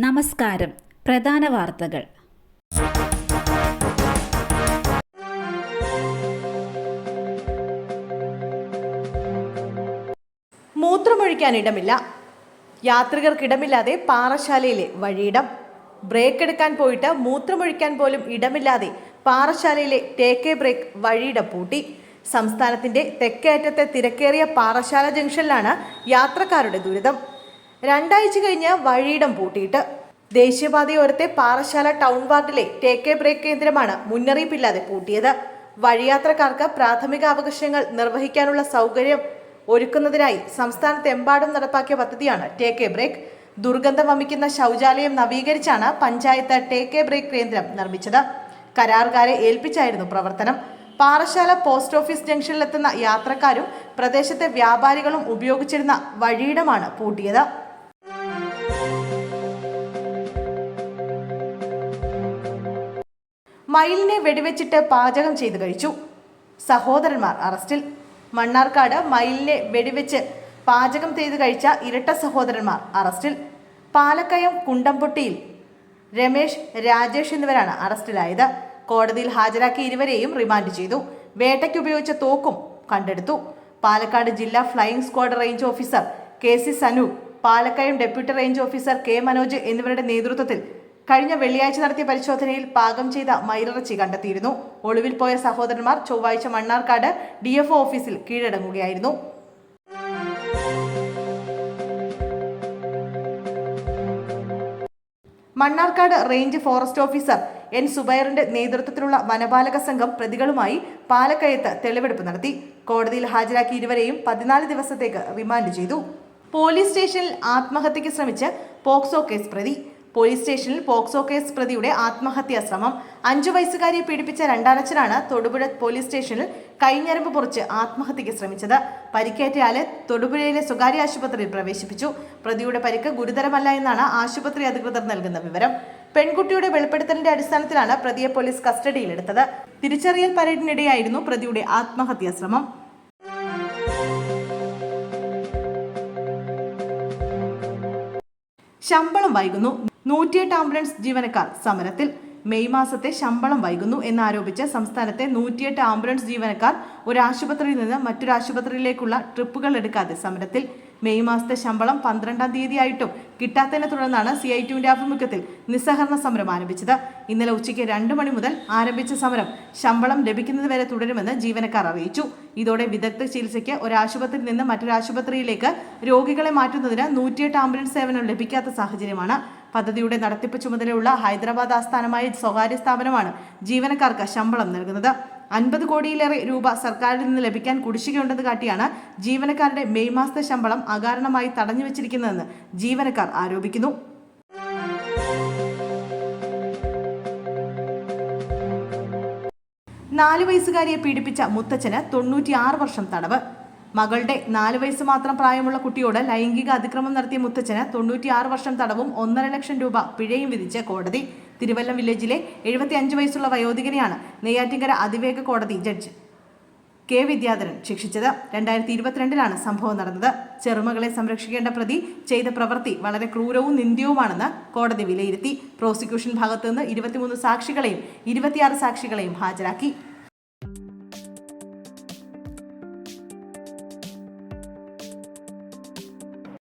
നമസ്കാരം. പ്രധാന വാർത്തകൾ. മൂത്രമൊഴിക്കാനിടമില്ല. യാത്രികർക്കിടമില്ലാതെ പാറശാലയിലെ വഴിയിടം. ബ്രേക്ക് എടുക്കാൻ പോയിട്ട് മൂത്രമൊഴിക്കാൻ പോലും ഇടമില്ലാതെ പാറശാലയിലെ ടേക്ക് എ ബ്രേക്ക് വഴിയിടം പൂട്ടി. സംസ്ഥാനത്തിന്റെ തെക്കേ അറ്റത്തെ തിരക്കേറിയ പാറശാല ജംഗ്ഷനിലാണ് യാത്രക്കാരുടെ ദുരിതം. 2 ആഴ്ച കഴിഞ്ഞ് വഴിയിടം പൂട്ടിയിട്ട്. ദേശീയപാതയോരത്തെ പാറശാല ടൗൺ വാർഡിലെ ടേക്ക് എ ബ്രേക്ക് കേന്ദ്രമാണ് മുന്നറിയിപ്പില്ലാതെ പൂട്ടിയത്. വഴിയാത്രക്കാർക്ക് പ്രാഥമിക ആവശ്യങ്ങൾ നിർവഹിക്കാനുള്ള സൗകര്യം ഒരുക്കുന്നതിനായി സംസ്ഥാനത്തെമ്പാടും നടപ്പാക്കിയ പദ്ധതിയാണ് ടേക്ക് എ ബ്രേക്ക്. ദുർഗന്ധം വമിക്കുന്ന ശൗചാലയം നവീകരിച്ചാണ് പഞ്ചായത്ത് ടേക്ക് എ ബ്രേക്ക് കേന്ദ്രം നിർമ്മിച്ചത്. കരാറുകാരെ ഏൽപ്പിച്ചായിരുന്നു പ്രവർത്തനം. പാറശാല പോസ്റ്റ് ഓഫീസ് ജംഗ്ഷനിലെത്തുന്ന യാത്രക്കാരും പ്രദേശത്തെ വ്യാപാരികളും ഉപയോഗിച്ചിരുന്ന വഴിയിടമാണ് പൂട്ടിയത്. മയിലിനെ വെടിവെച്ചിട്ട് പാചകം ചെയ്ത് കഴിച്ചു. സഹോദരന്മാർ അറസ്റ്റിൽ. മണ്ണാർക്കാട് മയിലിനെ വെടിവെച്ച് പാചകം ചെയ്ത് കഴിച്ച ഇരട്ട സഹോദരന്മാർ അറസ്റ്റിൽ. പാലക്കയം കുണ്ടംപൊട്ടിയിൽ രമേശ്, രാജേഷ് എന്നിവരാണ് അറസ്റ്റിലായത്. കോടതിയിൽ ഹാജരാക്കിയ ഇരുവരെയും റിമാൻഡ് ചെയ്തു. വേട്ടയ്ക്ക് ഉപയോഗിച്ച തോക്കും കണ്ടെടുത്തു. പാലക്കാട് ജില്ലാ flying squad range officer KC Sanu, Palakkayam deputy range officer K Manoj എന്നിവരുടെ നേതൃത്വത്തിൽ കഴിഞ്ഞ വെള്ളിയാഴ്ച നടത്തിയ പരിശോധനയിൽ പാകം ചെയ്ത മയിലിറച്ചി കണ്ടെത്തിയിരുന്നു. ഒളിവിൽ പോയ സഹോദരന്മാർ ചൊവ്വാഴ്ച മണ്ണാർക്കാട് DFO ഓഫീസിൽ കീഴടങ്ങുകയായിരുന്നു. Mannarkkad range forest officer N സുബൈറിന്റെ നേതൃത്വത്തിലുള്ള വനപാലക സംഘം പ്രതികളുമായി പാലക്കയത്ത് തെളിവെടുപ്പ് നടത്തി. കോടതിയിൽ ഹാജരാക്കിയ ഇരുവരെയും 14 ദിവസത്തേക്ക് റിമാൻഡ് ചെയ്തു. പോലീസ് സ്റ്റേഷനിൽ ആത്മഹത്യയ്ക്ക് ശ്രമിച്ച് പോക്സോ കേസ് പ്രതി. പോലീസ് സ്റ്റേഷനിൽ പോക്സോ കേസ് പ്രതിയുടെ ആത്മഹത്യാ ശ്രമം. 5 വയസ്സുകാരിയെ പീഡിപ്പിച്ച രണ്ടാനച്ഛനാണ് തൊടുപുഴ പോലീസ് സ്റ്റേഷനിൽ കൈഞ്ഞരമ്പ് മുറിച്ച് ആത്മഹത്യയ്ക്ക് ശ്രമിച്ചത്. പരിക്കേറ്റയാളെ തൊടുപുഴയിലെ സ്വകാര്യ ആശുപത്രിയിൽ പ്രവേശിപ്പിച്ചു. പ്രതിയുടെ പരിക്ക് ഗുരുതരമല്ല എന്നാണ് ആശുപത്രി അധികൃതർ നൽകുന്ന വിവരം. പെൺകുട്ടിയുടെ വെളിപ്പെടുത്തലിന്റെ അടിസ്ഥാനത്തിലാണ് പ്രതിയെ പോലീസ് കസ്റ്റഡിയിലെടുത്തത്. തിരിച്ചറിയൽ പരേഡിനിടെയായിരുന്നു പ്രതിയുടെ ആത്മഹത്യാ ശ്രമം. ശമ്പളം വൈകുന്നു. 108 ആംബുലൻസ് ജീവനക്കാർ സമരത്തിൽ. മെയ് മാസത്തെ ശമ്പളം വൈകുന്നു എന്നാരോപിച്ച് സംസ്ഥാനത്തെ 108 ആംബുലൻസ് ജീവനക്കാർ ഒരു ആശുപത്രിയിൽ നിന്ന് മറ്റൊരു ആശുപത്രിയിലേക്കുള്ള ട്രിപ്പുകൾ എടുക്കാതെ സമരത്തിൽ. മെയ് മാസത്തെ ശമ്പളം 12-ാം തീയതിയായിട്ടും കിട്ടാത്തതിനെ തുടർന്നാണ് CITUവിന്റെ ആഭിമുഖ്യത്തിൽ നിസ്സഹകരണ സമരം ആരംഭിച്ചത്. ഇന്നലെ ഉച്ചയ്ക്ക് 2 മണി മുതൽ ആരംഭിച്ച സമരം ശമ്പളം ലഭിക്കുന്നതുവരെ തുടരുമെന്ന് ജീവനക്കാർ അറിയിച്ചു. ഇതോടെ വിദഗ്ധ ചികിത്സയ്ക്ക് ഒരു ആശുപത്രിയിൽ നിന്ന് മറ്റൊരു ആശുപത്രിയിലേക്ക് രോഗികളെ മാറ്റുന്നതിന് 108 ആംബുലൻസ് സേവനം ലഭിക്കാത്ത സാഹചര്യമാണ്. പദ്ധതിയുടെ നടത്തിപ്പ് ചുമതലയുള്ള ഹൈദരാബാദ് ആസ്ഥാനമായ സ്വകാര്യ സ്ഥാപനമാണ് ജീവനക്കാർക്ക് ശമ്പളം നൽകുന്നത്. 50 കോടിയിലേറെ രൂപ സർക്കാരിൽ നിന്ന് ലഭിക്കാൻ കുടിശ്ശികയുണ്ടെന്ന് കാട്ടിയാണ് ജീവനക്കാരുടെ മെയ് മാസത്തെ ശമ്പളം അകാരണമായി തടഞ്ഞുവെച്ചിരിക്കുന്നതെന്ന് ജീവനക്കാർ ആരോപിക്കുന്നു. നാല് വയസ്സുകാരിയെ പീഡിപ്പിച്ച മുത്തച്ഛന് 96 വർഷം തടവ്. മകളുടെ 4 വയസ്സ് മാത്രം പ്രായമുള്ള കുട്ടിയോട് ലൈംഗിക അതിക്രമം നടത്തിയ മുത്തച്ഛന് 96 വർഷം തടവും 1.5 ലക്ഷം രൂപ പിഴയും വിധിച്ച് കോടതി. തിരുവല്ലം വില്ലേജിലെ 75 വയസ്സുള്ള വയോധികനെയാണ് നെയ്യാറ്റിൻകര അതിവേഗ കോടതി ജഡ്ജ് K വിദ്യാധരൻ ശിക്ഷിച്ചത്. 2022-ലാണ് സംഭവം നടന്നത്. ചെറുമകളെ സംരക്ഷിക്കേണ്ട പ്രതി ചെയ്ത പ്രവൃത്തി വളരെ ക്രൂരവും നിന്ദ്യവുമാണെന്ന് കോടതി വിലയിരുത്തി. പ്രോസിക്യൂഷൻ ഭാഗത്തുനിന്ന് 23 സാക്ഷികളെയും 26 സാക്ഷികളെയും ഹാജരാക്കി.